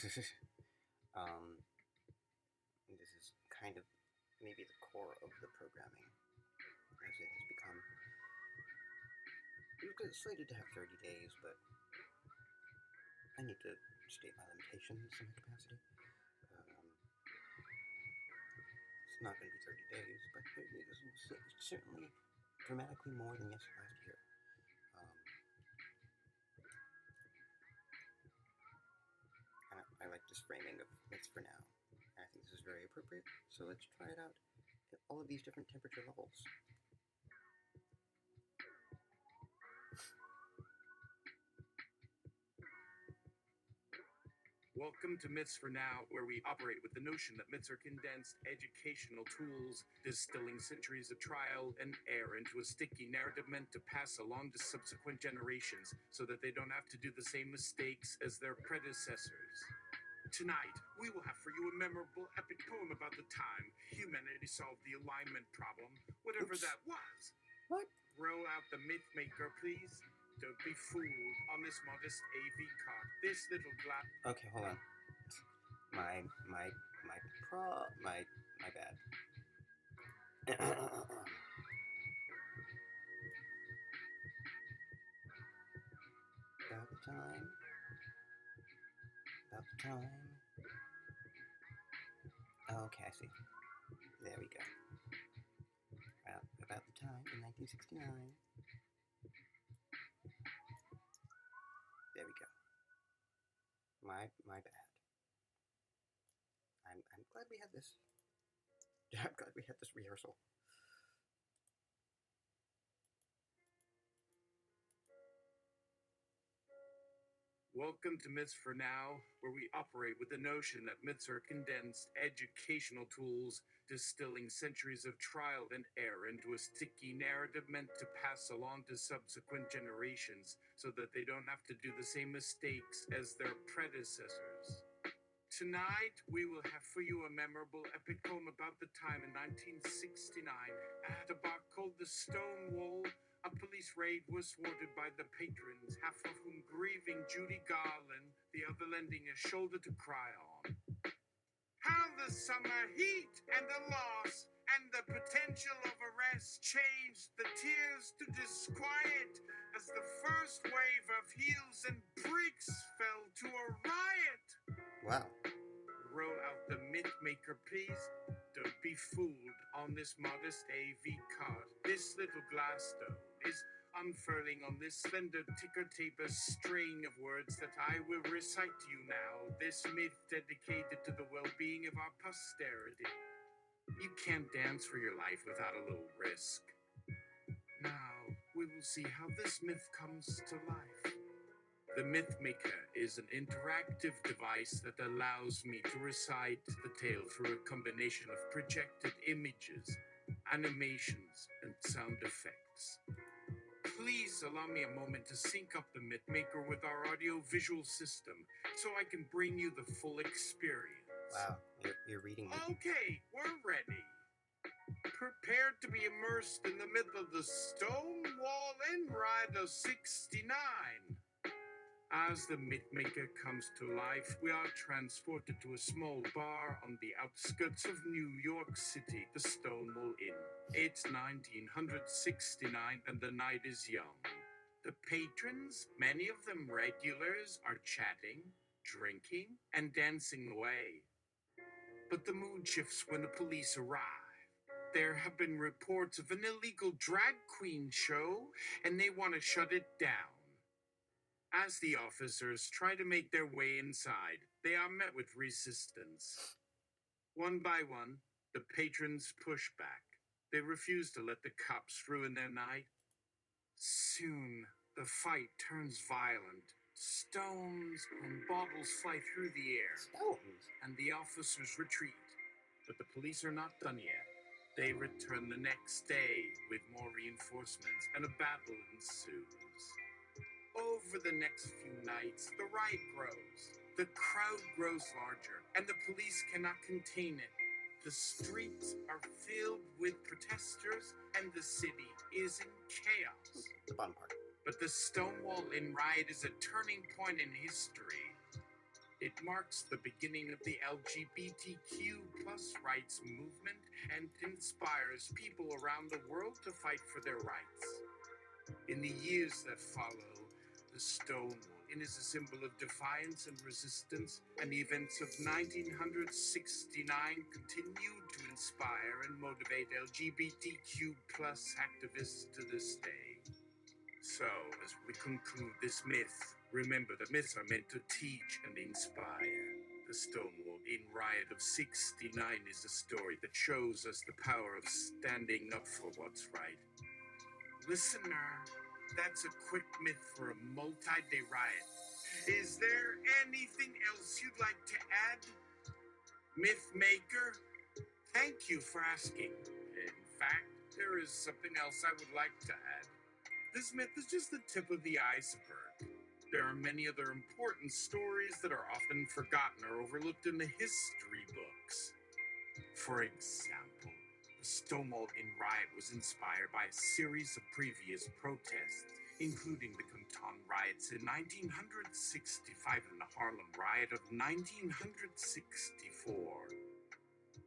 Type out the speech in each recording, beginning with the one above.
um, this is kind of maybe the core of the programming, as it has become. It was slated to have 30 days, but I need to state my limitations in my capacity. Um, it's not going to be 30 days, but it is certainly dramatically more than last year. Um, and I like this framing of myths for now. And I think this is very appropriate, so let's try it out at all of these different temperature levels. Welcome to Myths for Now, where we operate with the notion that myths are condensed educational tools, distilling centuries of trial and error into a sticky narrative meant to pass along to subsequent generations so that they don't have to do the same mistakes as their predecessors. Tonight, we will have for you a memorable epic poem about the time humanity solved the alignment problem, whatever Oops. that was. What? Roll out the myth maker, please. Don't be fooled on this modest AV cart. This little glass. Okay, hold on. My bad. About the time. About the time. Okay, I see. There we go. About the time in 1969. There we go. My bad. I'm glad we had this. I'm glad we had this rehearsal. Welcome to Myths for Now, where we operate with the notion that myths are condensed educational tools, distilling centuries of trial and error into a sticky narrative meant to pass along to subsequent generations so that they don't have to do the same mistakes as their predecessors. Tonight, we will have for you a memorable epic poem about the time in 1969 at a bar called the Stonewall. A police raid was thwarted by the patrons, half of whom grieving Judy Garland, the other lending a shoulder to cry on. How the summer heat and the loss and the potential of arrest changed the tears to disquiet as the first wave of heels and bricks fell to a riot. Wow. Roll out the myth maker, please. Don't be fooled on this modest AV cart. This little glass stone is unfurling on this slender ticker tape a string of words that I will recite to you now. This myth dedicated to the well-being of our posterity. You can't dance for your life without a little risk. Now, we will see how this myth comes to life. The Myth Maker is an interactive device that allows me to recite the tale through a combination of projected images, animations, and sound effects. Please allow me a moment to sync up the Myth Maker with our audio-visual system so I can bring you the full experience. Wow, you're reading me. Okay, we're ready. Prepared to be immersed in the myth of the Stonewall in Riot 69. As the Mythmaker comes to life, we are transported to a small bar on the outskirts of New York City, the Stonewall Inn. It's 1969 and the night is young. The patrons, many of them regulars, are chatting, drinking, and dancing away. But the mood shifts when the police arrive. There have been reports of an illegal drag queen show, and they want to shut it down. As the officers try to make their way inside, they are met with resistance. One by one, the patrons push back. They refuse to let the cops ruin their night. Soon, the fight turns violent. Stones and bottles fly through the air. Stones? And the officers retreat. But the police are not done yet. They return the next day with more reinforcements, and a battle ensues. Over the next few nights, the riot grows. The crowd grows larger, and the police cannot contain it. The streets are filled with protesters, and the city is in chaos. The fun part. But the Stonewall in Riot is a turning point in history. It marks the beginning of the LGBTQ plus rights movement and inspires people around the world to fight for their rights. In the years that follow, the Stonewall is a symbol of defiance and resistance, and the events of 1969 continue to inspire and motivate LGBTQ plus activists to this day. So, as we conclude this myth, remember that myths are meant to teach and inspire. The Stonewall in Riot of '69 is a story that shows us the power of standing up for what's right. Listener, that's a quick myth for a multi-day riot. Is there anything else you'd like to add? Myth maker, thank you for asking. In fact, there is something else I would like to add. This myth is just the tip of the iceberg. There are many other important stories that are often forgotten or overlooked in the history books. For example, the Stonewall in Riot was inspired by a series of previous protests, including the Compton riots in 1965 and the Harlem riot of 1964.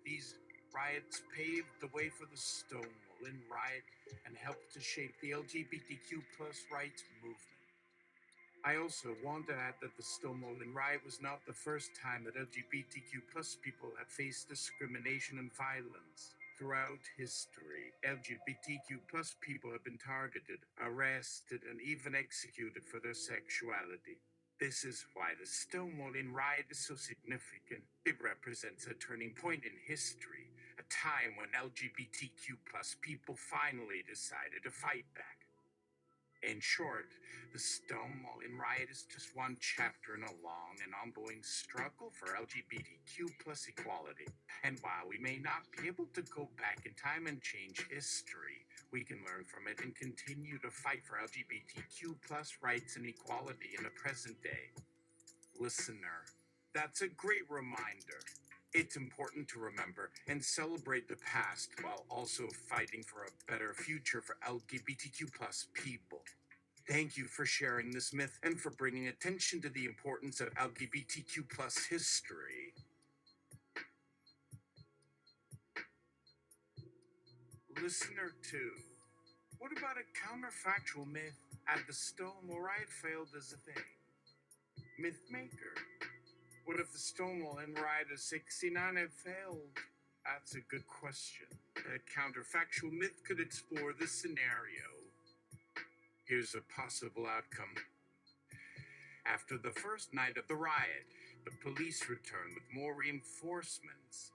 These riots paved the way for the Stonewall in Riot and helped to shape the LGBTQ plus rights movement. I also want to add that the Stonewall in Riot was not the first time that LGBTQ plus people have faced discrimination and violence. Throughout history, LGBTQ plus people have been targeted, arrested, and even executed for their sexuality. This is why the Stonewall in Riot is so significant. It represents a turning point in history, a time when LGBTQ plus people finally decided to fight back. In short, the Stonewall in Riot is just one chapter in a long and ongoing struggle for LGBTQ plus equality. And while we may not be able to go back in time and change history, we can learn from it and continue to fight for LGBTQ plus rights and equality in the present day. Listener, that's a great reminder. It's important to remember and celebrate the past while also fighting for a better future for LGBTQ plus people. Thank you for sharing this myth and for bringing attention to the importance of LGBTQ plus history. Listener 2, what about a counterfactual myth at the Stonewall riot failed as a thing? Myth maker, what if the Stonewall in Riot of '69 had failed? That's a good question. A counterfactual myth could explore this scenario. Here's a possible outcome. After the first night of the riot, the police returned with more reinforcements.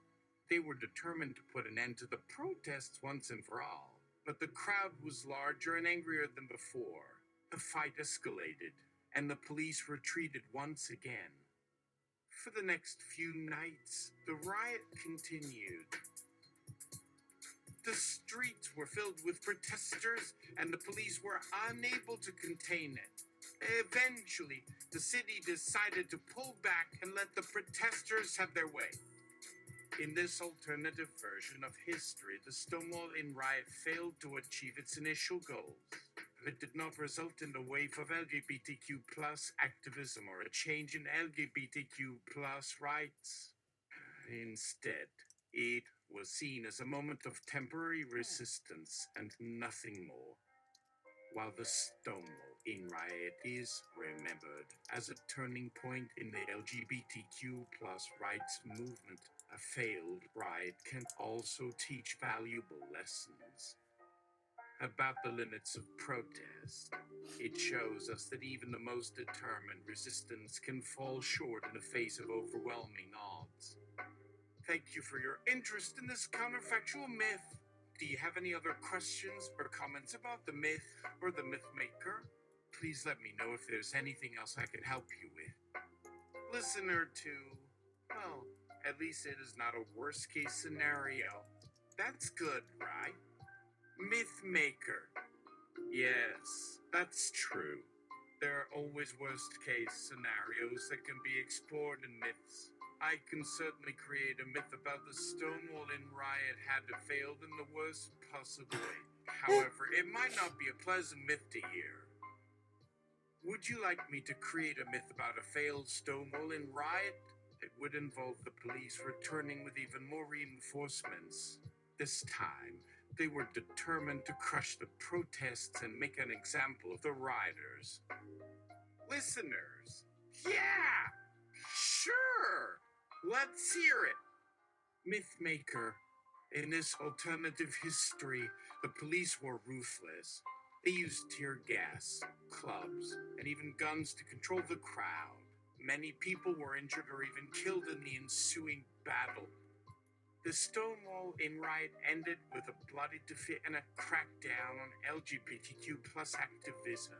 They were determined to put an end to the protests once and for all, but the crowd was larger and angrier than before. The fight escalated, and the police retreated once again. For the next few nights, the riot continued. The streets were filled with protesters, and the police were unable to contain it. Eventually, the city decided to pull back and let the protesters have their way. In this alternative version of history, the Stonewall in Riot failed to achieve its initial goals. It did not result in a wave of LGBTQ plus activism or a change in LGBTQ plus rights. Instead, it was seen as a moment of temporary resistance and nothing more. While the Stonewall in Riot is remembered as a turning point in the LGBTQ plus rights movement, a failed riot can also teach valuable lessons about the limits of protest. It shows us that even the most determined resistance can fall short in the face of overwhelming odds. Thank you for your interest in this counterfactual myth. Do you have any other questions or comments about the myth or the myth maker? Please let me know if there's anything else I can help you with. Listener 2, well, at least it is not a worst case scenario. That's good, right? Myth maker. Yes, that's true. There are always worst case scenarios that can be explored in myths. I can certainly create a myth about the Stonewall in Riot had failed in the worst possible way. However, it might not be a pleasant myth to hear. Would you like me to create a myth about a failed Stonewall in Riot? It would involve the police returning with even more reinforcements. This time, they were determined to crush the protests and make an example of the rioters. Listeners, yeah, sure, let's hear it. Mythmaker, in this alternative history, the police were ruthless. They used tear gas, clubs, and even guns to control the crowd. Many people were injured or even killed in the ensuing battle. The Stonewall in Riot ended with a bloody defeat and a crackdown on LGBTQ plus activism.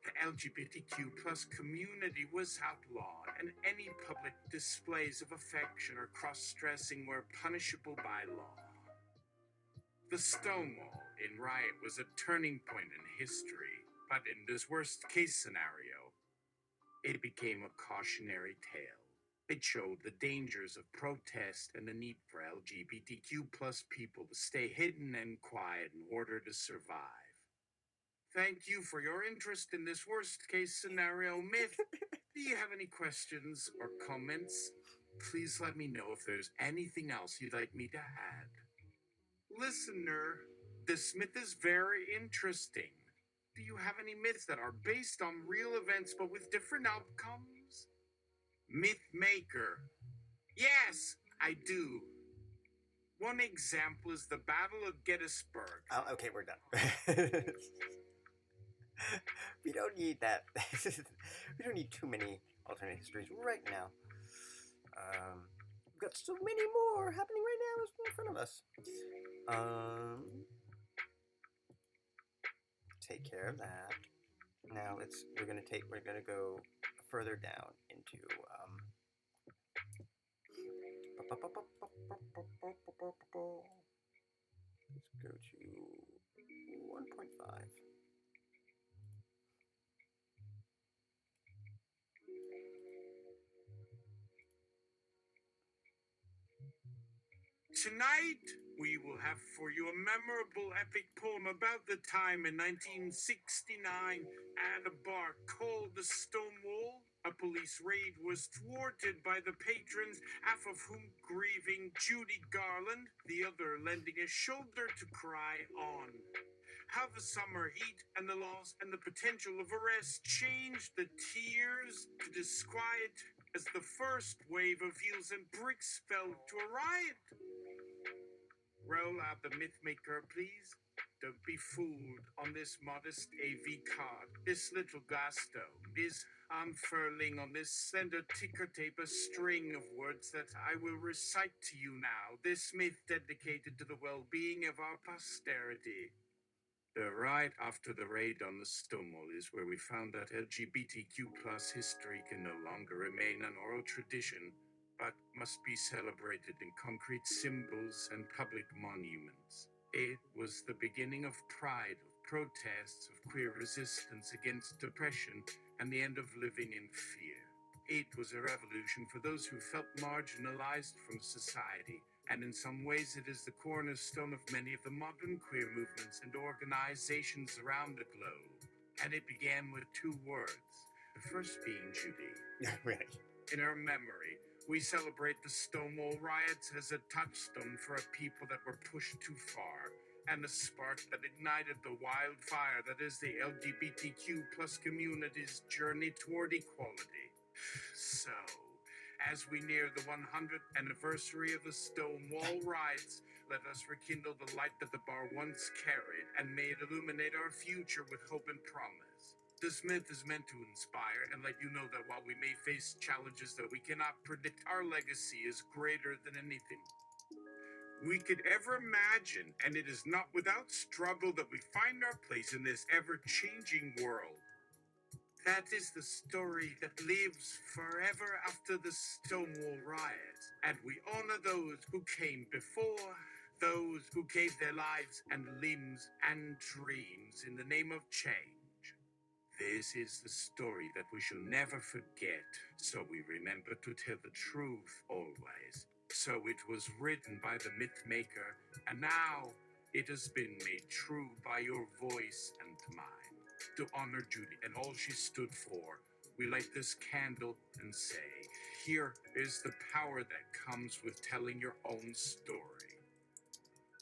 The LGBTQ plus community was outlawed, and any public displays of affection or cross-dressing were punishable by law. The Stonewall in Riot was a turning point in history, but in this worst-case scenario, it became a cautionary tale. It showed the dangers of protest and the need for LGBTQ plus people to stay hidden and quiet in order to survive. Thank you for your interest in this worst-case scenario myth. Do you have any questions or comments? Please let me know if there's anything else you'd like me to add. Listener, this myth is very interesting. Do you have any myths that are based on real events but with different outcomes? Mythmaker. Yes, I do. One example is the Battle of Gettysburg. Oh, okay, we're done. We don't need that. We don't need too many alternate histories right now. We've got so many more happening right now in front of us. Take care of that. Now we're gonna go further down into let's go to 1.5. Tonight, we will have for you a memorable epic poem about the time in 1969 at a bar called the Stonewall. A police raid was thwarted by the patrons, half of whom grieving Judy Garland, the other lending a shoulder to cry on. How the summer heat and the loss and the potential of arrest changed the tears to disquiet as the first wave of heels and bricks fell to a riot. Roll out the Mythmaker, please. Don't be fooled on this modest AV card. This little glass stone is unfurling on this slender ticker tape a string of words that I will recite to you now. This myth dedicated to the well-being of our posterity. The riot after the raid on the Stonewall is where we found that LGBTQ plus history can no longer remain an oral tradition, but must be celebrated in concrete symbols and public monuments. It was the beginning of pride, of protests, of queer resistance against oppression, and the end of living in fear. It was a revolution for those who felt marginalized from society, and in some ways it is the cornerstone of many of the modern queer movements and organizations around the globe. And it began with two words, the first being Judy. Really? In her memory, we celebrate the Stonewall riots as a touchstone for a people that were pushed too far, and a spark that ignited the wildfire that is the LGBTQ plus community's journey toward equality. So, as we near the 100th anniversary of the Stonewall riots, let us rekindle the light that the bar once carried, and may it illuminate our future with hope and promise. This myth is meant to inspire and let you know that while we may face challenges that we cannot predict, our legacy is greater than anything we could ever imagine, and it is not without struggle that we find our place in this ever-changing world. That is the story that lives forever after the Stonewall riots, and we honor those who came before, those who gave their lives and limbs and dreams in the name of change. This is the story that we shall never forget, so we remember to tell the truth always. So it was written by the Mythmaker, and now it has been made true by your voice and mine. To honor Judy and all she stood for, we light this candle and say, here is the power that comes with telling your own story.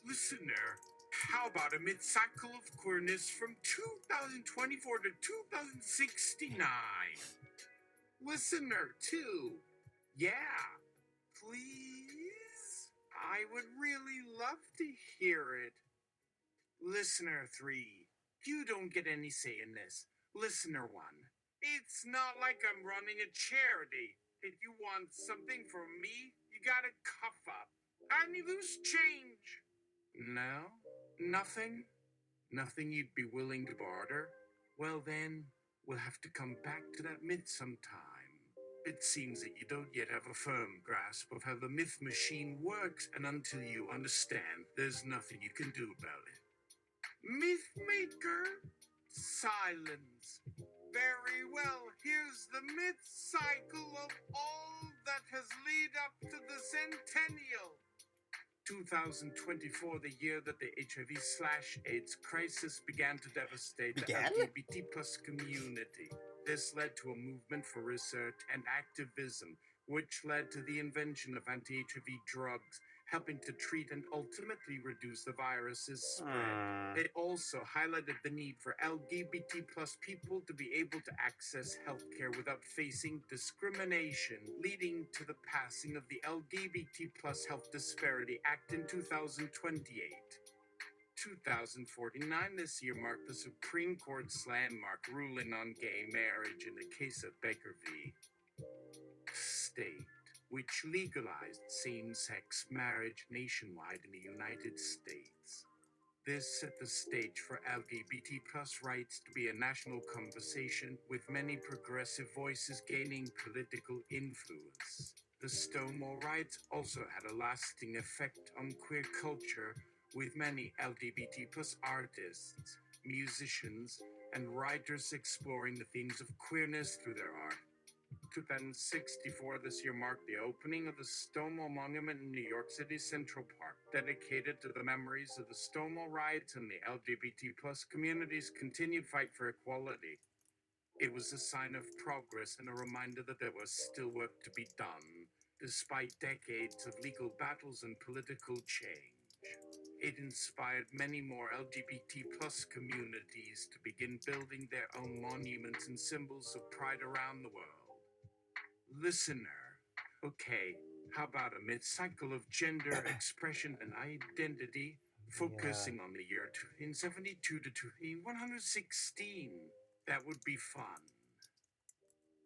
Listener, how about a mid-cycle of queerness from 2024 to 2069? Listener 2, yeah, please? I would really love to hear it. Listener 3, you don't get any say in this. Listener 1, it's not like I'm running a charity. If you want something from me, you gotta cough up. I need loose change. No? Nothing? Nothing you'd be willing to barter? Well then, we'll have to come back to that myth sometime. It seems that you don't yet have a firm grasp of how the myth machine works, and until you understand, there's nothing you can do about it. Mythmaker? Silence. Very well, here's the myth cycle of all that has led up to the centennial. 2024, the year that the HIV/AIDS crisis began to devastate the LGBT plus community. This led to a movement for research and activism, which led to the invention of anti-HIV drugs, helping to treat and ultimately reduce the virus's spread. It also highlighted the need for LGBT plus people to be able to access healthcare without facing discrimination, leading to the passing of the LGBT plus Health Disparity Act in 2028. 2049 this year marked the Supreme Court's landmark ruling on gay marriage in the case of Baker v. State, which legalized same-sex marriage nationwide in the United States. This set the stage for LGBT plus rights to be a national conversation, with many progressive voices gaining political influence. The Stonewall riots also had a lasting effect on queer culture, with many LGBT plus artists, musicians, and writers exploring the themes of queerness through their art. 2064 this year marked the opening of the Stonewall Monument in New York City's Central Park, dedicated to the memories of the Stonewall riots and the LGBT plus community's continued fight for equality. It was a sign of progress and a reminder that there was still work to be done, despite decades of legal battles and political change. It inspired many more LGBT plus communities to begin building their own monuments and symbols of pride around the world. Listener, okay, how about a mid-cycle of gender expression and identity, focusing on the year 1972 to 2116? That would be fun.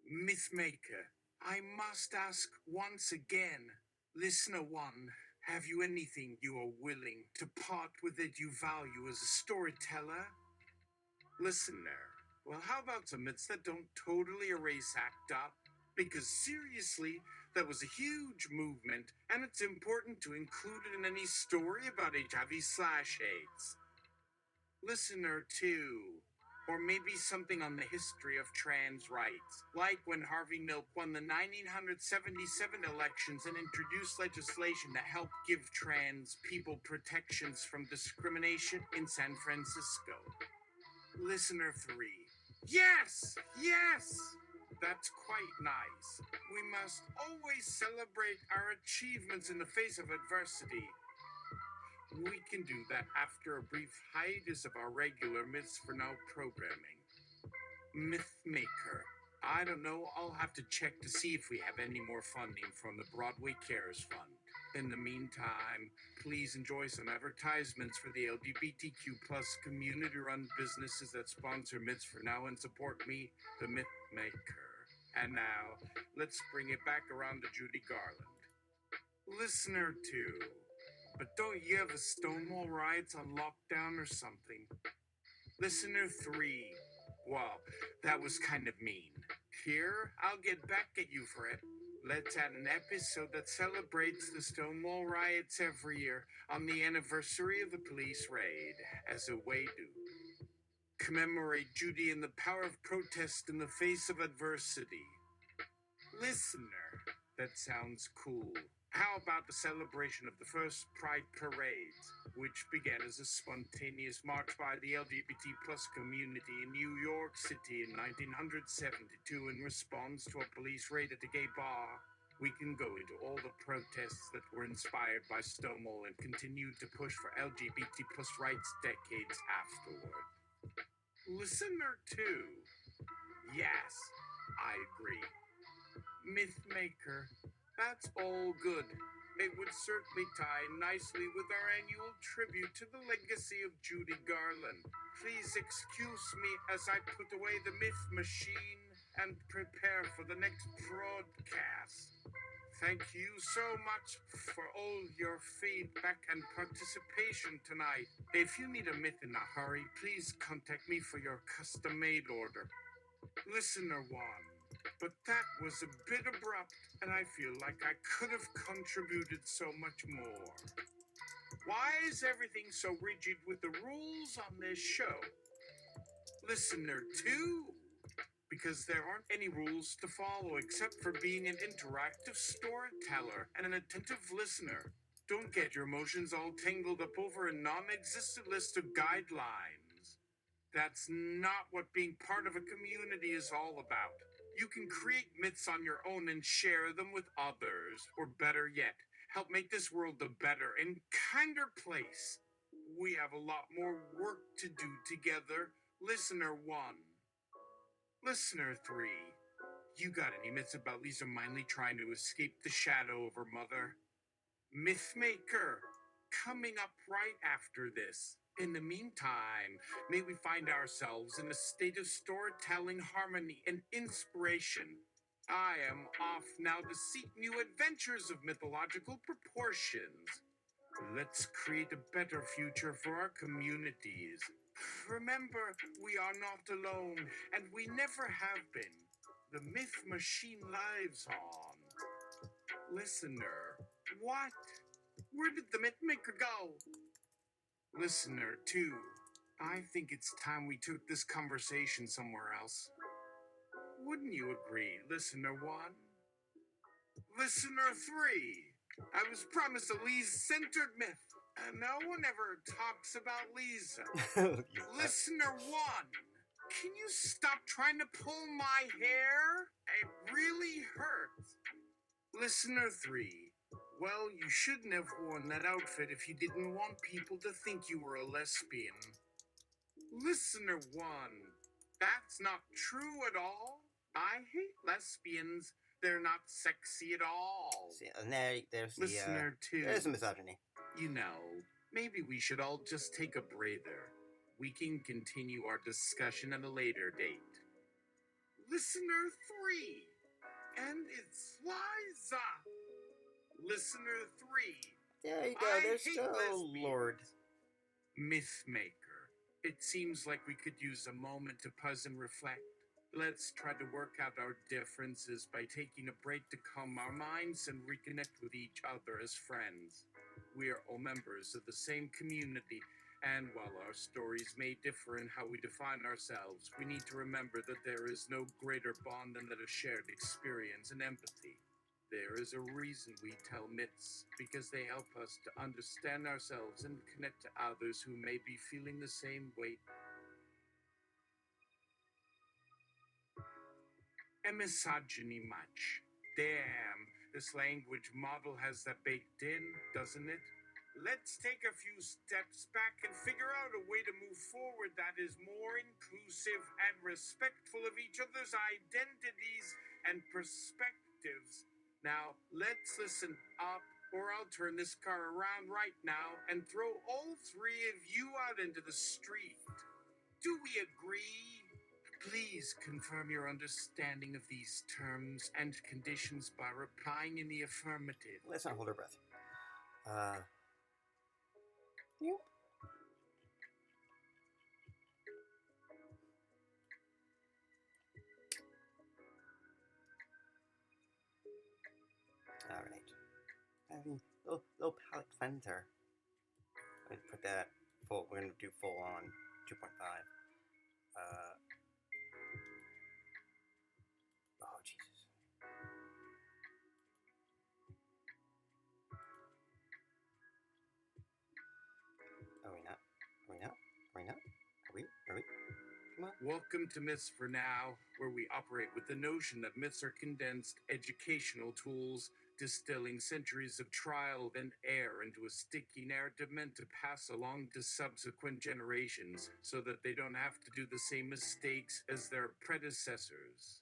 Mythmaker, I must ask once again, Listener 1, have you anything you are willing to part with that you value as a storyteller? Listener, well, how about some myths that don't totally erase ACT UP? Because seriously, that was a huge movement, and it's important to include it in any story about HIV/AIDS. Listener 2, or maybe something on the history of trans rights, like when Harvey Milk won the 1977 elections and introduced legislation that helped give trans people protections from discrimination in San Francisco. Listener 3, yes, yes! That's quite nice. We must always celebrate our achievements in the face of adversity. We can do that after a brief hiatus of our regular Myths for Now programming. Mythmaker, I don't know, I'll have to check to see if we have any more funding from the Broadway Cares Fund. In the meantime, please enjoy some advertisements for the LGBTQ plus community-run businesses that sponsor Myths for Now and support me, the Mythmaker. And now, let's bring it back around to Judy Garland. Listener 2, but don't you have the Stonewall riots on lockdown or something? Listener 3, well, that was kind of mean. Here, I'll get back at you for it. Let's add an episode that celebrates the Stonewall riots every year on the anniversary of the police raid as a way to commemorate Judy and the power of protest in the face of adversity. Listener, that sounds cool. How about the celebration of the first Pride Parade, which began as a spontaneous march by the LGBT plus community in New York City in 1972 in response to a police raid at a gay bar? We can go into all the protests that were inspired by Stonewall and continue to push for LGBT plus rights decades afterward. Listener 2. Yes, I agree. Mythmaker, that's all good. It would certainly tie nicely with our annual tribute to the legacy of Judy Garland. Please excuse me as I put away the myth machine and prepare for the next broadcast. Thank you so much for all your feedback and participation tonight. If you need a myth in a hurry, please contact me for your custom-made order. Listener 1. But that was a bit abrupt, and I feel like I could have contributed so much more. Why is everything so rigid with the rules on this show? Listener 2. Because there aren't any rules to follow except for being an interactive storyteller and an attentive listener. Don't get your emotions all tangled up over a non-existent list of guidelines. That's not what being part of a community is all about. You can create myths on your own and share them with others, or better yet, help make this world a better and kinder place. We have a lot more work to do together. Listener 1. Listener 3. You got any myths about Lisa Minley trying to escape the shadow of her mother? Mythmaker, coming up right after this. In the meantime, may we find ourselves in a state of storytelling harmony and inspiration. I am off now to seek new adventures of mythological proportions. Let's create a better future for our communities. Remember, we are not alone, and we never have been. The myth machine lives on. Listener, what? Where did the mythmaker go? Listener 2, I think it's time we took this conversation somewhere else. Wouldn't you agree, Listener 1? Listener 3, I was promised a Lise-centered myth, and no one ever talks about Lisa. Listener 1, can you stop trying to pull my hair? It really hurts. Listener 3, well, you shouldn't have worn that outfit if you didn't want people to think you were a lesbian. Listener 1, that's not true at all. I hate lesbians. They're not sexy at all. See, and there's Listener 2, there's the misogyny. you know, maybe we should all just take a breather. We can continue our discussion at a later date. Listener 3, and it's Liza. Listener 3. There you go. I There's hate still lesbians. Lord. Mythmaker. It seems like we could use a moment to pause and reflect. Let's try to work out our differences by taking a break to calm our minds and reconnect with each other as friends. We are all members of the same community, and while our stories may differ in how we define ourselves, we need to remember that there is no greater bond than that of shared experience and empathy. There is a reason we tell myths, because they help us to understand ourselves and connect to others who may be feeling the same way. A misogyny much. Damn, this language model has that baked in, doesn't it? Let's take a few steps back and figure out a way to move forward that is more inclusive and respectful of each other's identities and perspectives. Now, let's listen up, or I'll turn this car around right now and throw all three of you out into the street. Do we agree? Please confirm your understanding of these terms and conditions by replying in the affirmative. Let's not hold our breath. Yep. Alright. Little palette cleanser. Let's put that full. We're gonna do full on 2.5. Oh Jesus. Welcome to Myths for Now, where we operate with the notion that myths are condensed educational tools, distilling centuries of trial and error into a sticky narrative meant to pass along to subsequent generations so that they don't have to do the same mistakes as their predecessors.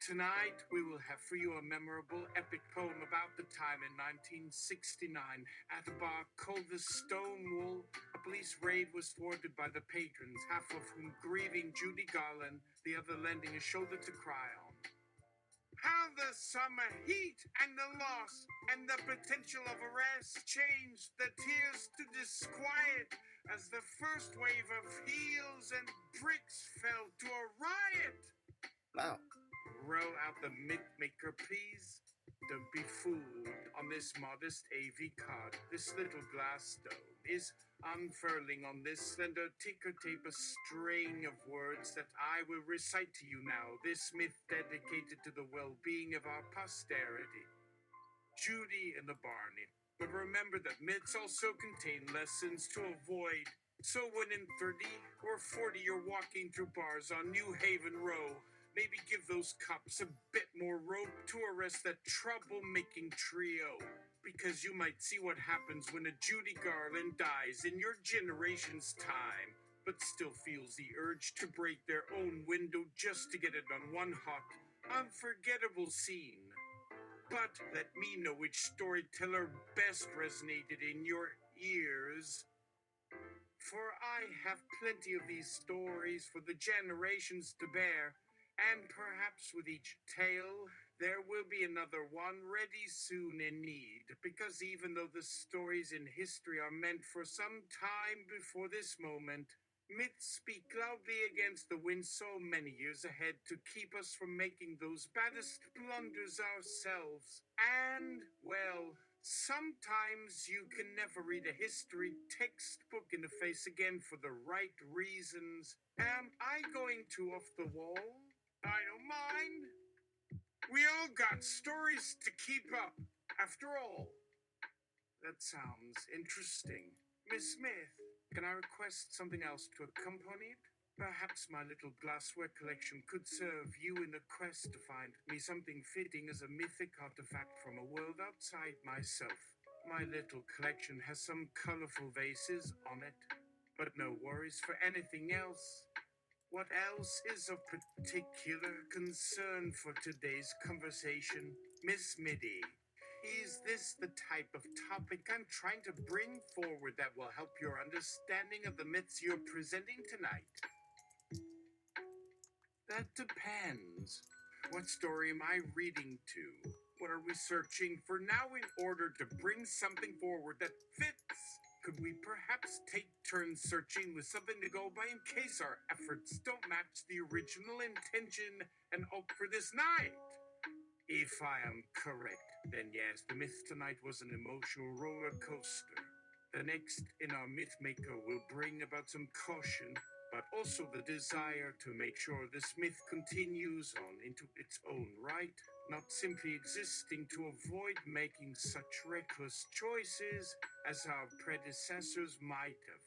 Tonight, we will have for you a memorable epic poem about the time in 1969 at a bar called the Stonewall. A police raid was thwarted by the patrons, half of whom grieving Judy Garland, the other lending a shoulder to cry on. How the summer heat and the loss and the potential of arrest changed the tears to disquiet as the first wave of heels and bricks fell to a riot. Wow. Roll out the myth maker, please. Don't be fooled on this modest AV card. This little glass stone is unfurling on this slender ticker tape a string of words that I will recite to you now. This myth dedicated to the well-being of our posterity. Judy and the Barney. But remember that myths also contain lessons to avoid. So when in 30 or 40 you're walking through bars on New Haven Row, maybe give those cops a bit more rope to arrest that troublemaking trio. Because you might see what happens when a Judy Garland dies in your generation's time, but still feels the urge to break their own window just to get it on one hot, unforgettable scene. But let me know which storyteller best resonated in your ears. For I have plenty of these stories for the generations to bear. And perhaps with each tale, there will be another one ready soon in need, because even though the stories in history are meant for some time before this moment, myths speak loudly against the wind so many years ahead to keep us from making those baddest blunders ourselves. And, well, sometimes you can never read a history textbook in the face again for the right reasons. Am I going too off the wall? I don't mind. We all got stories to keep up, after all. That sounds interesting. Miss Smith, can I request something else to accompany it? Perhaps my little glassware collection could serve you in the quest to find me something fitting as a mythic artifact from a world outside myself. My little collection has some colorful vases on it, but no worries for anything else. What else is of particular concern for today's conversation? Miss Middy, is this the type of topic I'm trying to bring forward that will help your understanding of the myths you're presenting tonight? That depends. What story am I reading to? What are we searching for now in order to bring something forward that fits? Could we perhaps take turns searching with something to go by in case our efforts don't match the original intention and hope for this night? If I am correct, then yes, the myth tonight was an emotional roller coaster. The next in our myth maker will bring about some caution, but also the desire to make sure this myth continues on into its own right, not simply existing to avoid making such reckless choices as our predecessors might have.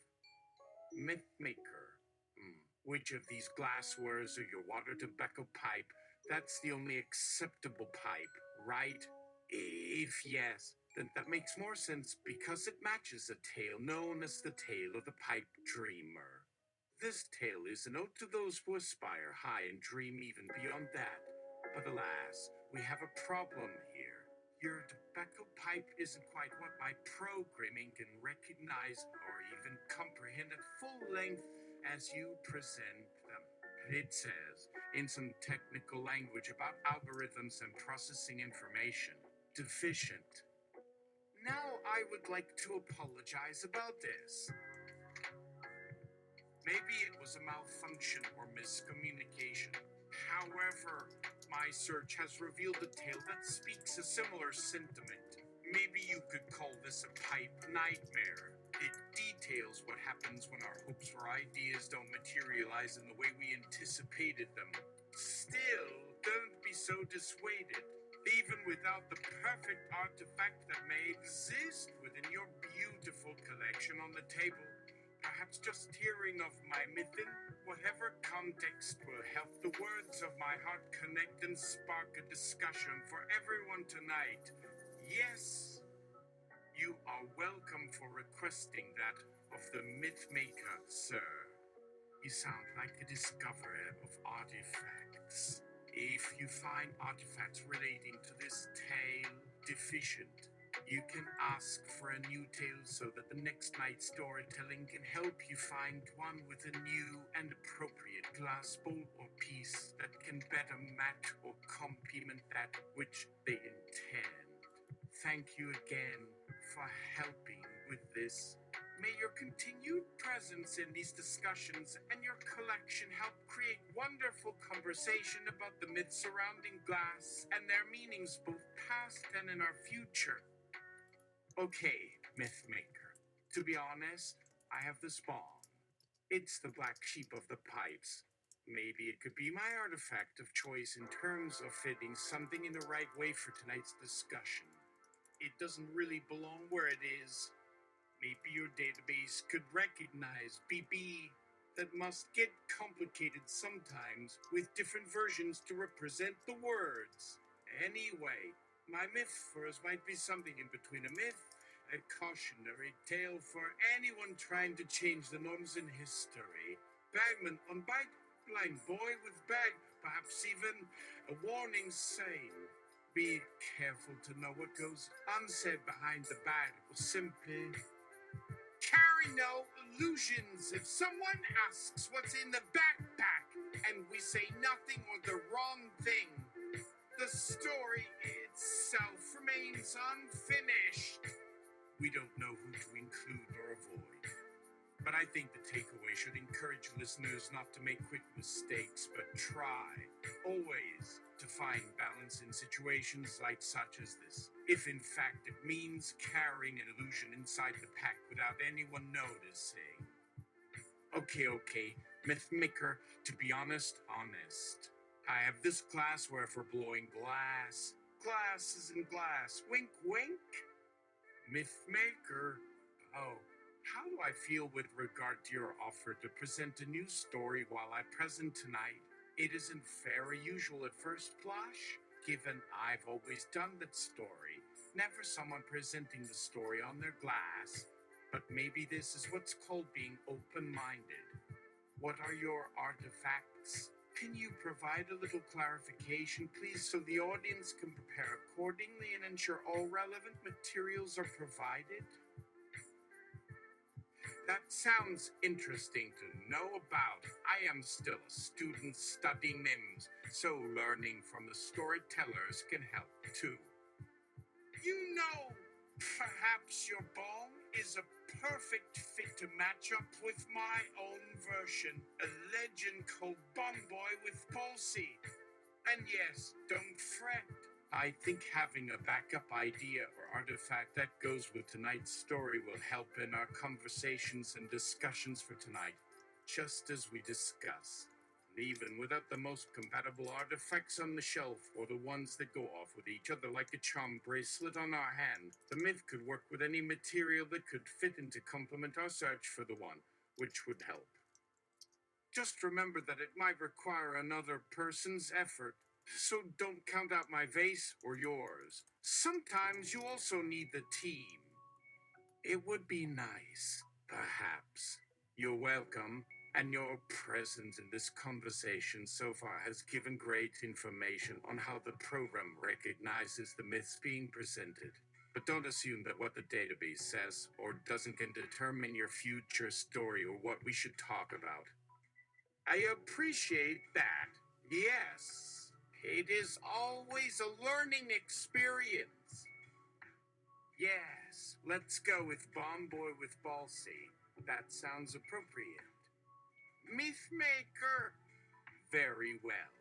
Myth maker. Which of these glasswares are your water tobacco pipe? That's the only acceptable pipe, right? If yes, then that makes more sense because it matches a tale known as the tale of the pipe dreamer. This tale is an ode to those who aspire high and dream even beyond that. But alas, we have a problem here. Your tobacco pipe isn't quite what my programming can recognize or even comprehend at full length as you present them. It says, in some technical language about algorithms and processing information, deficient. Now I would like to apologize about this. Maybe it was a malfunction or miscommunication. However, my search has revealed a tale that speaks a similar sentiment. Maybe you could call this a pipe nightmare. It details what happens when our hopes or ideas don't materialize in the way we anticipated them. Still, don't be so dissuaded. Even without the perfect artifact that may exist within your beautiful collection on the table, perhaps just hearing of my myth in whatever context will help the words of my heart connect and spark a discussion for everyone tonight. Yes, you are welcome for requesting that of the myth maker, sir. You sound like a discoverer of artifacts. If you find artifacts relating to this tale deficient, you can ask for a new tale so that the next night's storytelling can help you find one with a new and appropriate glass bowl or piece that can better match or complement that which they intend. Thank you again for helping with this. May your continued presence in these discussions and your collection help create wonderful conversation about the myths surrounding glass and their meanings both past and in our future. Okay, Mythmaker. To be honest, I have the spawn. It's the black sheep of the pipes. Maybe it could be my artifact of choice in terms of fitting something in the right way for tonight's discussion. It doesn't really belong where it is. Maybe your database could recognize BB. That must get complicated sometimes with different versions to represent the words. Anyway, my myth for us might be something in between a myth, a cautionary tale for anyone trying to change the norms in history. Bagman on bike, blind boy with bag, perhaps even a warning saying. Be careful to know what goes unsaid behind the bag. Or simply carry no illusions. If someone asks what's in the backpack and we say nothing or the wrong thing, the story itself remains unfinished. We don't know who to include or avoid. But I think the takeaway should encourage listeners not to make quick mistakes, but try, always, to find balance in situations like such as this. If in fact it means carrying an illusion inside the pack without anyone noticing. Okay, Mythmaker, to be honest. I have this glassware for blowing glass. Glass isn't glass. Wink, wink. Mythmaker. Oh, how do I feel with regard to your offer to present a new story while I present tonight? It isn't very usual at first blush, given I've always done that story. Never someone presenting the story on their glass, but maybe this is what's called being open-minded. What are your artifacts? Can you provide a little clarification, please, so the audience can prepare accordingly and ensure all relevant materials are provided? That sounds interesting to know about. I am still a student studying NIMS, so learning from the storytellers can help too. You know, perhaps your bong is a perfect fit to match up with my own version, a legend called Bomb Boy with Palsy. And yes, don't fret. I think having a backup idea or artifact that goes with tonight's story will help in our conversations and discussions for tonight, just as we discuss. And even without the most compatible artifacts on the shelf or the ones that go off with each other like a charm bracelet on our hand, the myth could work with any material that could fit in to complement our search for the one, which would help. Just remember that it might require another person's effort, so don't count out my vase or yours. Sometimes you also need the team. It would be nice, perhaps. You're welcome, and your presence in this conversation so far has given great information on how the program recognizes the myths being presented. But don't assume that what the database says or doesn't can determine your future story or what we should talk about. I appreciate that, yes. It is always a learning experience. Yes, let's go with Bomb Boy with Balsy. That sounds appropriate. Mythmaker. Very well.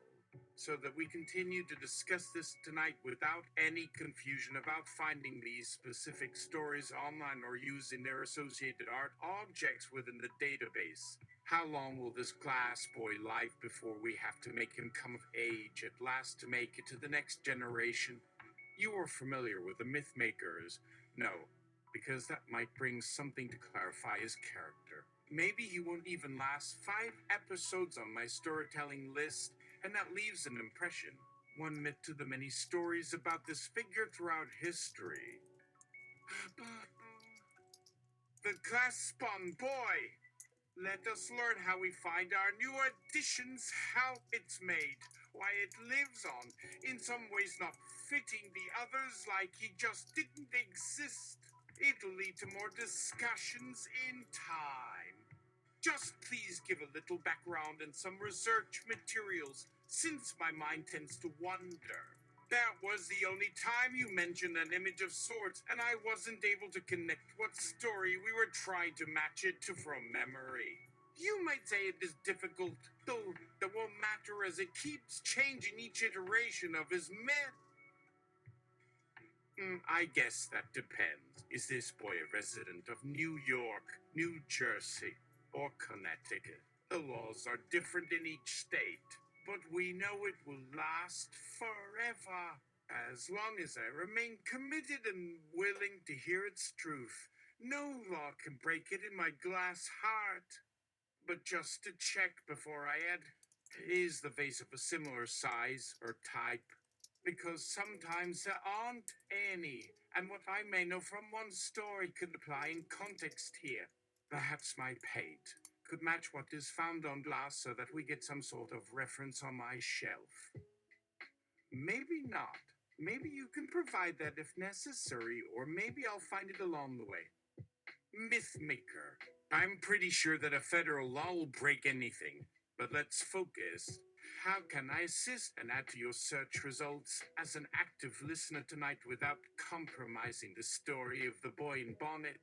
So that we continue to discuss this tonight without any confusion about finding these specific stories online or using their associated art objects within the database. How long will this glass boy live before we have to make him come of age at last to make it to the next generation? You are familiar with the Mythmakers. No, because that might bring something to clarify his character. Maybe he won't even last 5 episodes on my storytelling list, and that leaves an impression. One myth to the many stories about this figure throughout history. The class spawn boy. Let us learn how we find our new additions, how it's made, why it lives on, in some ways not fitting the others like he just didn't exist. It'll lead to more discussions in time. Just please give a little background and some research materials, since my mind tends to wander. That was the only time you mentioned an image of sorts, and I wasn't able to connect what story we were trying to match it to from memory. You might say it is difficult, though that won't matter as it keeps changing each iteration of his myth. I guess that depends. Is this boy a resident of New York, New Jersey, or Connecticut? The laws are different in each state, but we know it will last forever. As long as I remain committed and willing to hear its truth, no law can break it in my glass heart. But just to check before I add, is the vase of a similar size or type? Because sometimes there aren't any, and what I may know from one story could apply in context here. Perhaps my paint could match what is found on glass so that we get some sort of reference on my shelf. Maybe not. Maybe you can provide that if necessary, or maybe I'll find it along the way. Mythmaker. I'm pretty sure that a federal law will break anything, but let's focus. How can I assist and add to your search results as an active listener tonight without compromising the story of the boy in bonnet?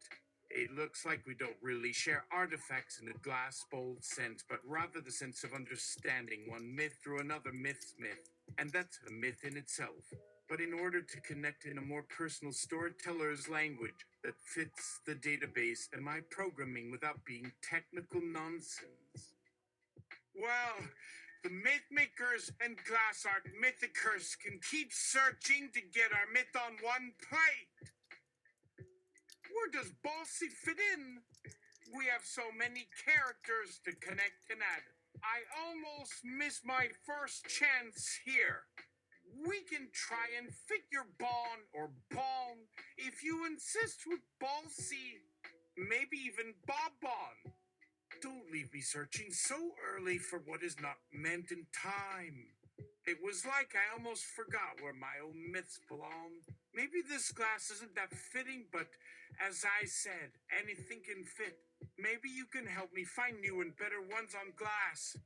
It looks like we don't really share artifacts in a glass bowl sense, but rather the sense of understanding one myth through another myth's myth, and that's a myth in itself. But in order to connect in a more personal storyteller's language that fits the database and my programming without being technical nonsense. Well, the mythmakers and glass art mythicers can keep searching to get our myth on one plate. Where does Ballsy fit in? We have so many characters to connect and add. I almost missed my first chance here. We can try and figure Bon or Bon if you insist with Ballsy, maybe even Bob Bon. Don't leave me searching so early for what is not meant in time. It was like I almost forgot where my own myths belong. Maybe this glass isn't that fitting, but as I said, anything can fit. Maybe you can help me find new and better ones on glass.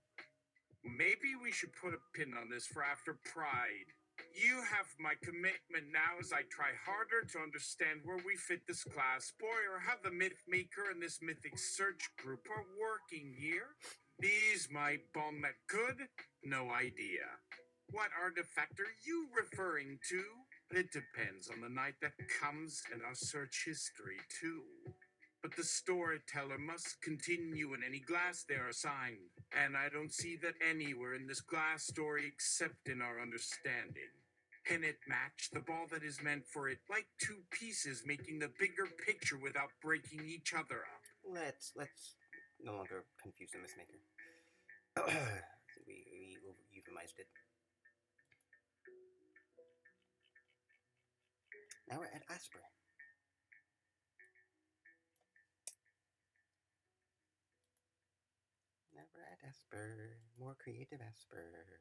Maybe we should put a pin on this for after Pride. You have my commitment now as I try harder to understand where we fit this glass boy or how the myth maker and this mythic search group are working here. These might bomb that good? No idea. What artifact are you referring to? It depends on the night that comes and our search history too. But the storyteller must continue in any glass they are assigned, and I don't see that anywhere in this glass story except in our understanding. Can it match the ball that is meant for it, like two pieces making the bigger picture without breaking each other up? Let's no longer confuse the mythmaker. we euphemized it. Now we're at Asper. Now we're at Asper. More creative Asper.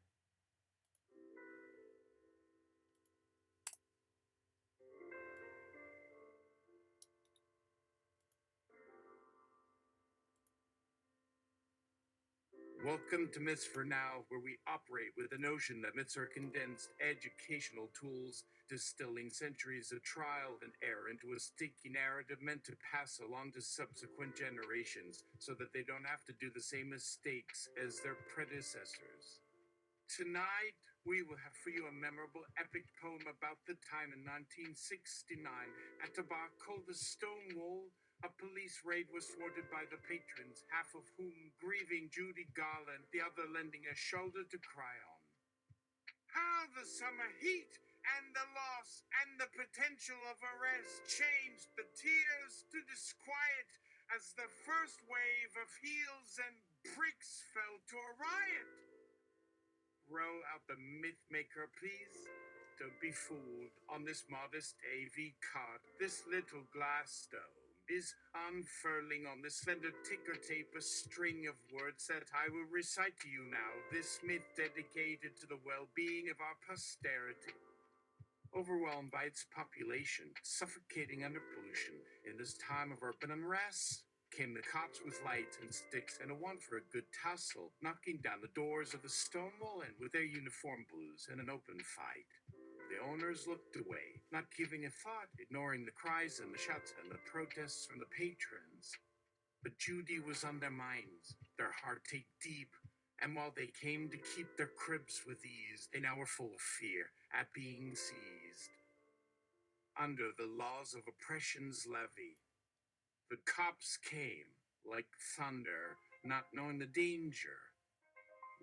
Welcome to Myths for Now, where we operate with the notion that myths are condensed educational tools, distilling centuries of trial and error into a sticky narrative meant to pass along to subsequent generations so that they don't have to do the same mistakes as their predecessors. Tonight, we will have for you a memorable epic poem about the time in 1969 at a bar called the Stonewall. A police raid was thwarted by the patrons, half of whom grieving Judy Garland, the other lending a shoulder to cry on. How the summer heat and the loss and the potential of arrest changed the tears to disquiet as the first wave of heels and bricks fell to a riot. Roll out the Mythmaker, please. Don't be fooled. On this modest AV card, this little glass stone is unfurling on the slender ticker tape a string of words that I will recite to you now. This myth dedicated to the well-being of our posterity. Overwhelmed by its population, suffocating under pollution, in this time of urban unrest, came the cops with lights and sticks and a want for a good tussle, knocking down the doors of the Stonewall Inn with their uniform blues in an open fight. The owners looked away, not giving a thought, ignoring the cries and the shouts and the protests from the patrons. But Judy was on their minds, their heart take deep, and while they came to keep their cribs with ease, they now were full of fear at being seized. Under the laws of oppression's levy, the cops came like thunder, not knowing the danger,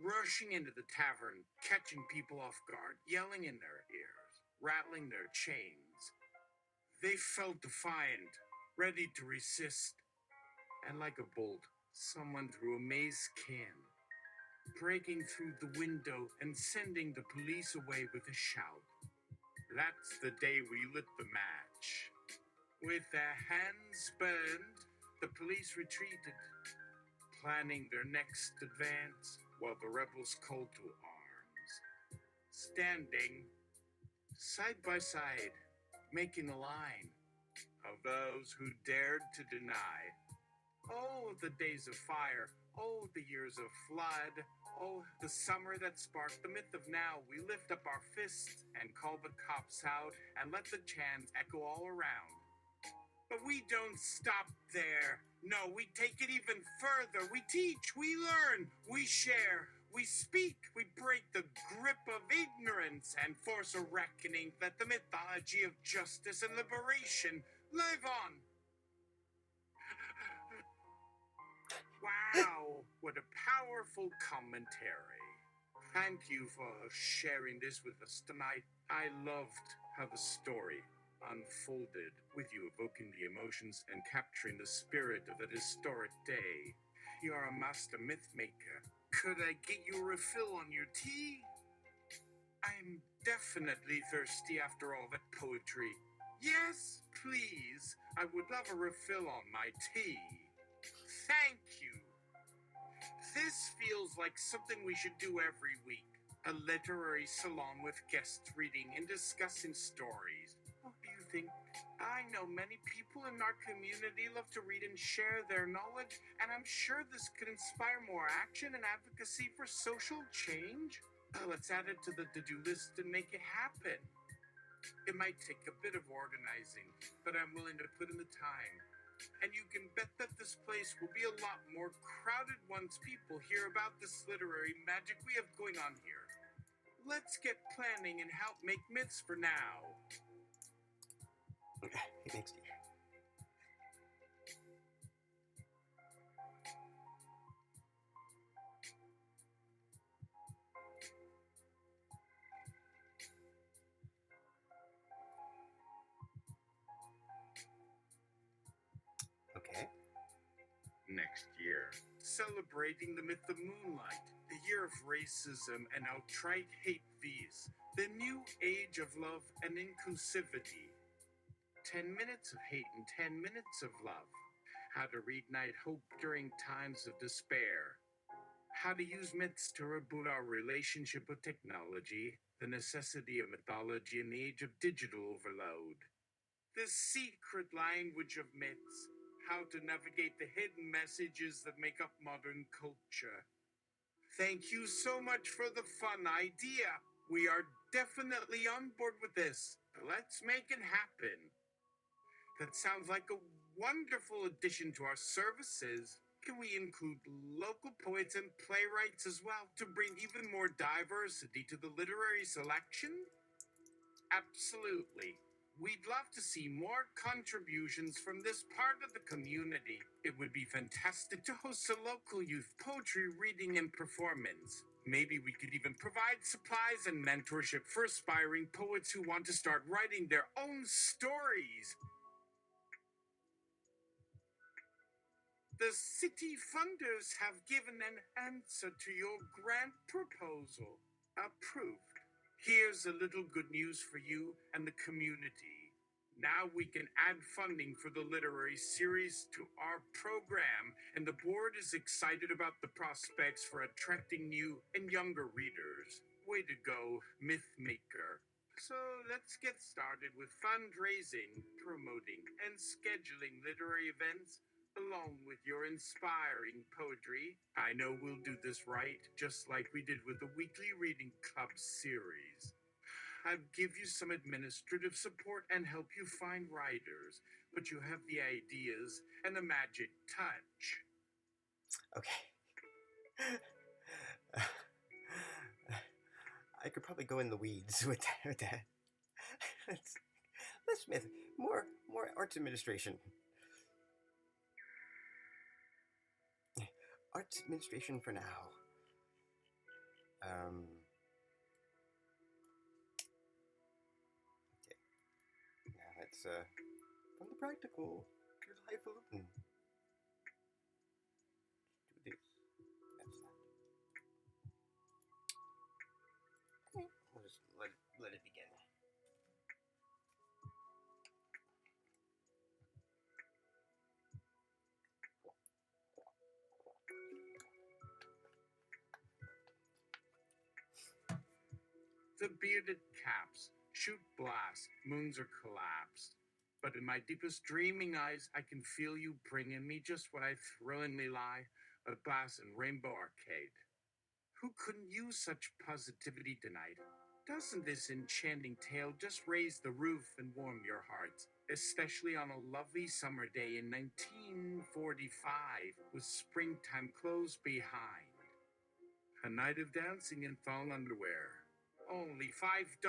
rushing into the tavern, catching people off guard, yelling in their ears, rattling their chains. They felt defiant, ready to resist, and like a bolt, someone threw a mace can, breaking through the window and sending the police away with a shout. That's the day we lit the match. With their hands burned, the police retreated, planning their next advance while the rebels called to arms. Standing side by side, making a line of those who dared to deny. Oh, the days of fire, oh, the years of flood, oh, the summer that sparked the myth of now. We lift up our fists and call the cops out and let the chants echo all around. But we don't stop there. No, we take it even further. We teach, we learn, we share, we speak, we break the grip of ignorance and force a reckoning that the mythology of justice and liberation live on. Wow, what a powerful commentary. Thank you for sharing this with us tonight. I loved how the story unfolded, with you evoking the emotions and capturing the spirit of that historic day. You're a master myth maker. Could I get you a refill on your tea? I'm definitely thirsty after all that poetry. Yes, please. I would love a refill on my tea. Thank you. This feels like something we should do every week. A literary salon with guests reading and discussing stories. What do you think? I know many people in our community love to read and share their knowledge, and I'm sure this could inspire more action and advocacy for social change. Let's add it to the to-do list and make it happen. It might take a bit of organizing, but I'm willing to put in the time. And you can bet that this place will be a lot more crowded once people hear about this literary magic we have going on here. Let's get planning and help make myths for now. Okay, thanks, Steve. Okay. Next year, celebrating the myth of moonlight, the year of racism and outright hate fees, the new age of love and inclusivity. 10 minutes of hate and 10 minutes of love. How to reignite hope during times of despair. How to use myths to reboot our relationship with technology, the necessity of mythology in the age of digital overload. The secret language of myths. How to navigate the hidden messages that make up modern culture. Thank you so much for the fun idea. We are definitely on board with this. Let's make it happen. That sounds like a wonderful addition to our services. Can we include local poets and playwrights as well to bring even more diversity to the literary selection? Absolutely. We'd love to see more contributions from this part of the community. It would be fantastic to host a local youth poetry reading and performance. Maybe we could even provide supplies and mentorship for aspiring poets who want to start writing their own stories. The city funders have given an answer to your grant proposal. Approved. Here's a little good news for you and the community. Now we can add funding for the literary series to our program, and the board is excited about the prospects for attracting new and younger readers. Way to go, Mythmaker. So let's get started with fundraising, promoting, and scheduling literary events along with your inspiring poetry. I know we'll do this right, just like we did with the weekly reading club series. I'll give you some administrative support and help you find writers, but you have the ideas and the magic touch. Okay. I could probably go in the weeds with that. Let's Smith, more arts administration. Arts administration for now. Okay. Now let's from the practical to the highfalutin. Do this. That's that. Okay. We'll just let it begin. The bearded caps shoot blasts, moons are collapsed. But in my deepest dreaming eyes, I can feel you bringing me just what I thrillingly lie, a glass and rainbow arcade. Who couldn't use such positivity tonight? Doesn't this enchanting tale just raise the roof and warm your hearts, especially on a lovely summer day in 1945 with springtime close behind? A night of dancing in thong underwear. Only $5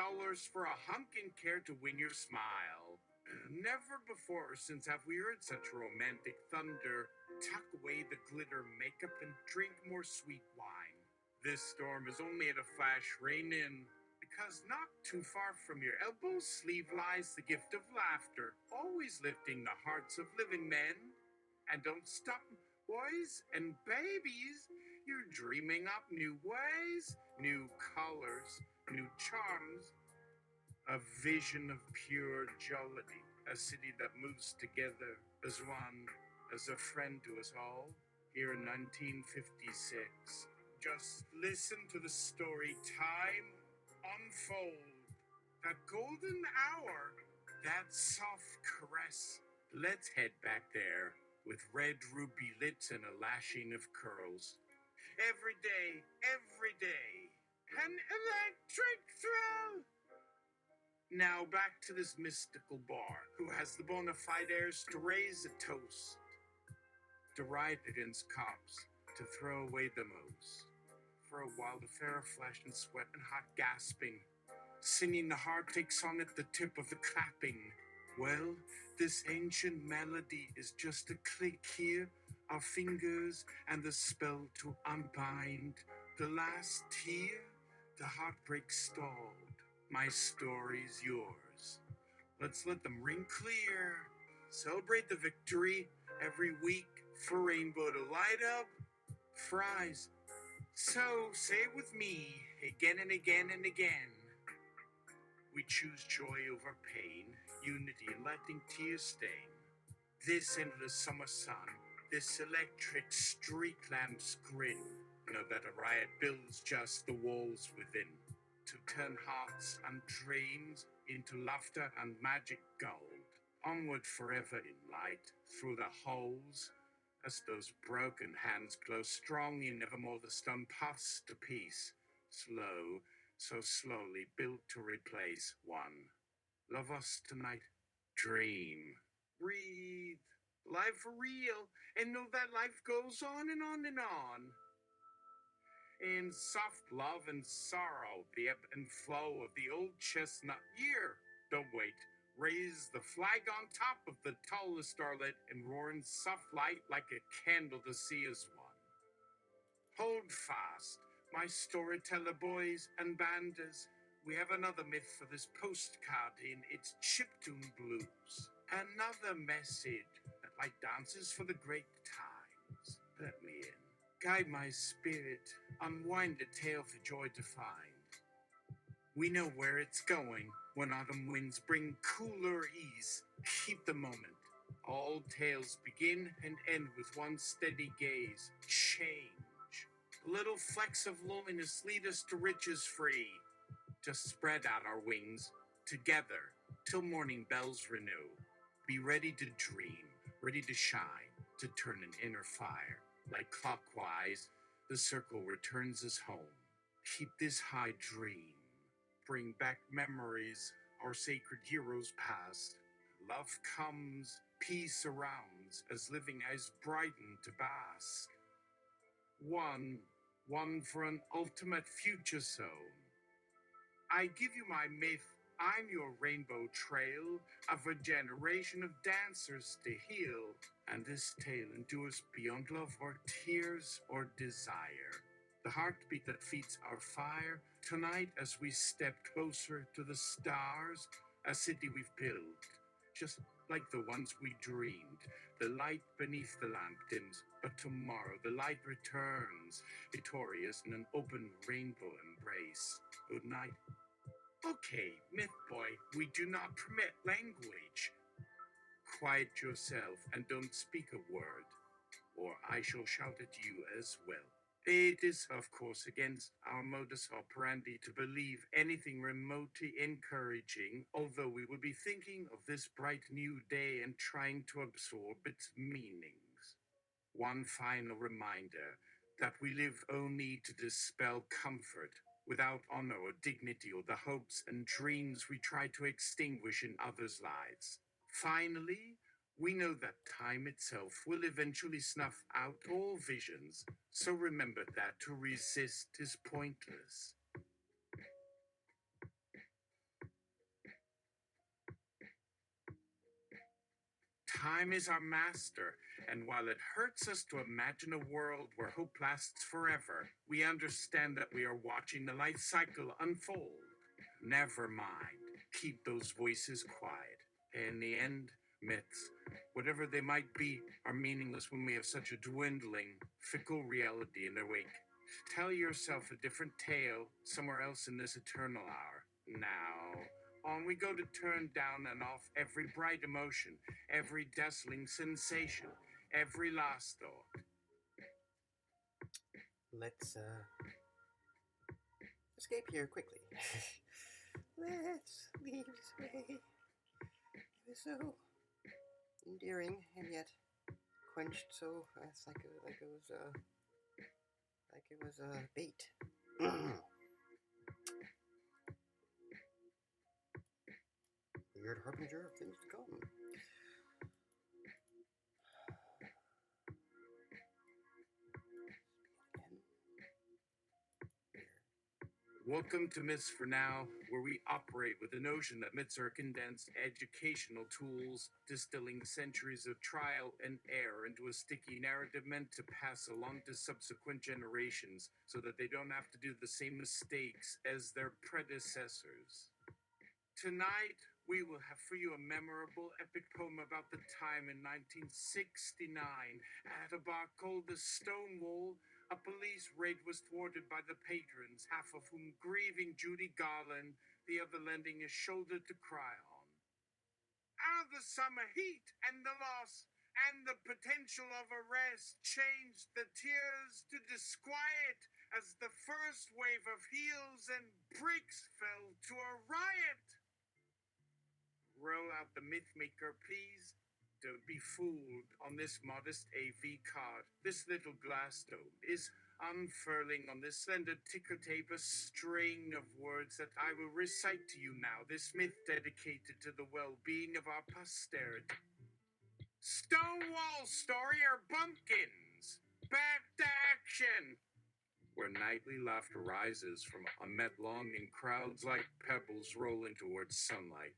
for a hunkin' care to win your smile. Never before since have we heard such romantic thunder. Tuck away the glitter makeup and drink more sweet wine. This storm is only at a flash rain in, because not too far from your elbow sleeve lies the gift of laughter, always lifting the hearts of living men. And don't stop, boys and babies. You're dreaming up new ways, new colors, new charms, a vision of pure jollity, a city that moves together as one, as a friend to us all, here in 1956. Just listen to the story time unfold, that golden hour, that soft caress. Let's head back there with red ruby lips and a lashing of curls. Every day, an electric thrill. Now back to this mystical bar, who has the bona fides to raise a toast, to ride against cops, to throw away the most. For a while, the fair flesh and sweat and hot gasping, singing the heartache song at the tip of the clapping. Well, this ancient melody is just a click here, our fingers and the spell to unbind. The last tear, the heartbreak stalled. My story's yours. Let's let them ring clear. Celebrate the victory every week for rainbow to light up. Fries. So say it with me again and again and again. We choose joy over pain, unity and letting tears stain. This endless summer sun, this electric street lamp's grin. Know that a riot builds just the walls within, to turn hearts and dreams into laughter and magic gold. Onward forever in light, through the holes, as those broken hands glow strong in evermore the stone paths to peace. Slow, so slowly built to replace one. Love us tonight, dream, breathe, life for real, and know that life goes on and on and on. In soft love and sorrow, the ebb and flow of the old chestnut year. Don't wait. Raise the flag on top of the tallest starlit and roar in soft light like a candle to see as one. Hold fast, my storyteller boys and banders, we have another myth for this postcard in its chiptune blues. Another message that like dances for the great times. Let me in. Guide my spirit, unwind a tale for joy to find. We know where it's going when autumn winds bring cooler ease. Keep the moment. All tales begin and end with one steady gaze. Change. Little flecks of loneliness lead us to riches free. Just spread out our wings together till morning bells renew. Be ready to dream, ready to shine, to turn an inner fire. Like clockwise, the circle returns us home. Keep this high dream. Bring back memories our sacred heroes past. Love comes, peace surrounds, as living eyes brighten to bask. One for an ultimate future sown. I give you my myth, I'm your rainbow trail of a generation of dancers to heal. And this tale endures beyond love or tears or desire. The heartbeat that feeds our fire tonight as we step closer to the stars, a city we've built, just like the ones we dreamed. The light beneath the lamp dims, but tomorrow the light returns, victorious in an open rainbow embrace. Good night. Okay, Myth Boy, we do not permit language. Quiet yourself and don't speak a word, or I shall shout at you as well. It is, of course, against our modus operandi to believe anything remotely encouraging, although we would be thinking of this bright new day and trying to absorb its meanings. One final reminder that we live only to dispel comfort, without honor or dignity or the hopes and dreams we try to extinguish in others' lives. Finally, we know that time itself will eventually snuff out all visions, so remember that to resist is pointless. Time is our master, and while it hurts us to imagine a world where hope lasts forever, we understand that we are watching the life cycle unfold. Never mind. Keep those voices quiet. In the end, myths, whatever they might be, are meaningless when we have such a dwindling, fickle reality in their wake. Tell yourself a different tale somewhere else in this eternal hour. Now, on we go to turn down and off every bright emotion, every dazzling sensation, every last thought. Let's escape here quickly. Let's leave this way. It was so endearing and yet quenched so fast, like it was bait. Weird harbinger of things to come. Welcome to Myths for Now, where we operate with the notion that myths are condensed educational tools, distilling centuries of trial and error into a sticky narrative meant to pass along to subsequent generations so that they don't have to do the same mistakes as their predecessors. Tonight, we will have for you a memorable epic poem about the time in 1969 at a bar called the Stonewall. A police raid was thwarted by the patrons, half of whom grieving Judy Garland, the other lending a shoulder to cry on. Out of the summer heat and the loss and the potential of arrest changed the tears to disquiet as the first wave of heels and bricks fell to a riot. Roll out the Mythmaker, please. Don't be fooled on this modest AV card. This little glass dome is unfurling on this slender ticker tape a string of words that I will recite to you now. This myth dedicated to the well-being of our posterity. Stonewall story or bumpkins? Back to action! Where nightly laughter rises from unmet longing, crowds like pebbles rolling towards sunlight.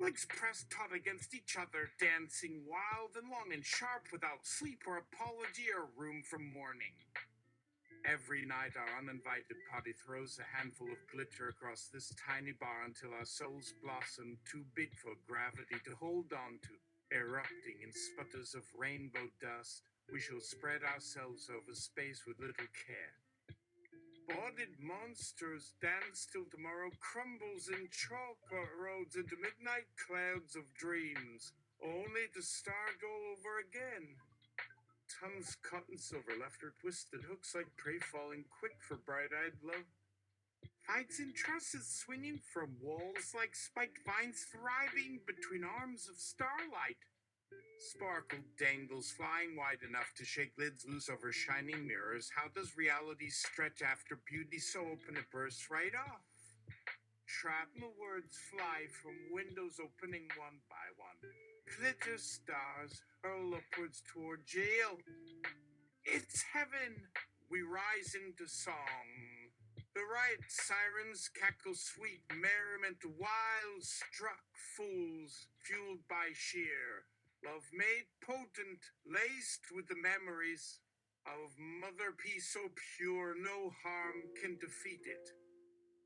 Legs pressed taut against each other, dancing wild and long and sharp without sleep or apology or room for mourning. Every night our uninvited party throws a handful of glitter across this tiny bar until our souls blossom, too big for gravity to hold on to. Erupting in sputters of rainbow dust, we shall spread ourselves over space with little care. Bodied monsters dance till tomorrow crumbles in chalk roads into midnight clouds of dreams, only to start all over again. Tons cut and silver left her twisted hooks like prey falling quick for bright-eyed love. Fights in trusses swinging from walls like spiked vines thriving between arms of starlight. Sparkle dangles flying wide enough to shake lids loose over shining mirrors. How does reality stretch after beauty so open it bursts right off? Shrapnel words fly from windows opening one by one. Glitter stars hurl upwards toward jail. It's heaven! We rise into song. The Riot sirens cackle sweet merriment, wild struck fools, fueled by sheer love made potent, laced with the memories of Mother Peace so pure no harm can defeat it.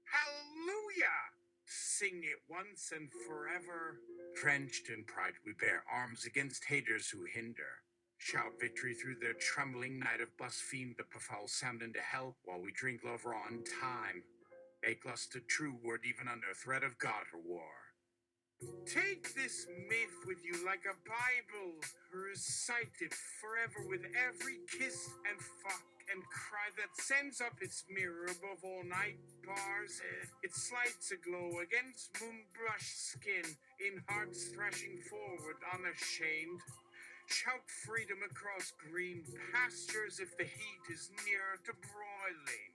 Hallelujah! Sing it once and forever. Drenched in pride, we bear arms against haters who hinder. Shout victory through their trembling night of blaspheme the foul sound into hell while we drink love raw in time. Make lust a true word even under threat of God or war. Take this myth with you like a Bible, recite it forever with every kiss and fuck and cry that sends up its mirror above all night bars. Its lights aglow against moon-brushed skin, in hearts thrashing forward unashamed. Shout freedom across green pastures if the heat is near to broiling.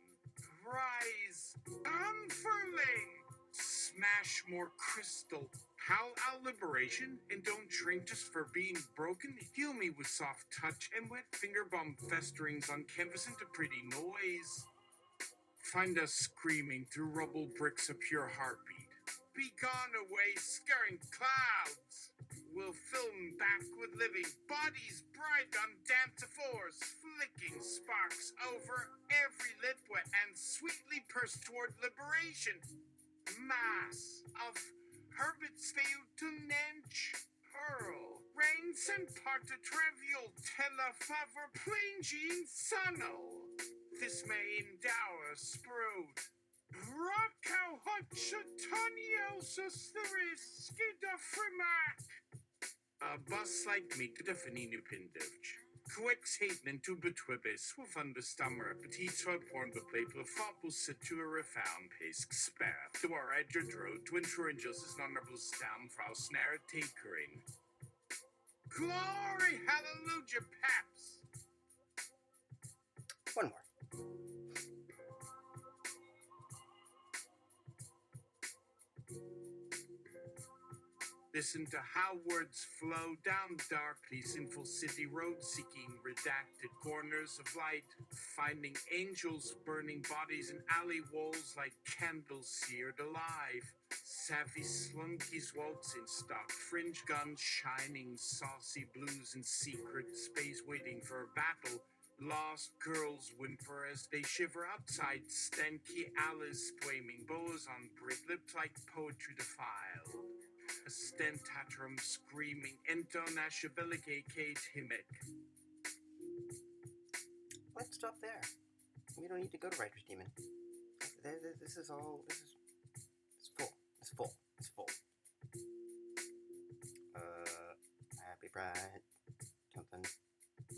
Rise, unfurling, smash more crystal. Howl out liberation and don't shrink just for being broken. Heal me with soft touch and wet finger bomb festerings on canvas into pretty noise. Find us screaming through rubble bricks a pure heartbeat. Be gone away, scaring clouds. We'll fill them back with living bodies bright on dancifores, flicking sparks over every lip wet and sweetly pursed toward liberation. Mass of Herbits failed to nench, pearl, rain sent part to trivial, telefavor, plain Jean Sunnel. This may endow a sprout. Rockow Hutchatonio Susteris Skida Frimac. A bus like me to defini new pindivch. Quix haten to betwibis, woof understammer, petit sword porn the play, plafopus situa refound, pace spare, to our edge road, twin true injustice, honorable stam, frau snare takering. Glory, hallelujah, paps! One more. Listen to how words flow down darkly sinful city roads, seeking redacted corners of light, finding angels burning bodies in alley walls like candles seared alive. Savvy slunkies waltzing stock, fringe guns shining, saucy blues in secret space waiting for a battle. Lost girls whimper as they shiver outside stanky alleys, flaming bows on brick lips like poetry defiled. A stentatrum screaming, entonashabilike himic. Let's stop there. We don't need to go to Writer's Demon. This is all. It's full. It's full. It's full. Happy Pride. Something.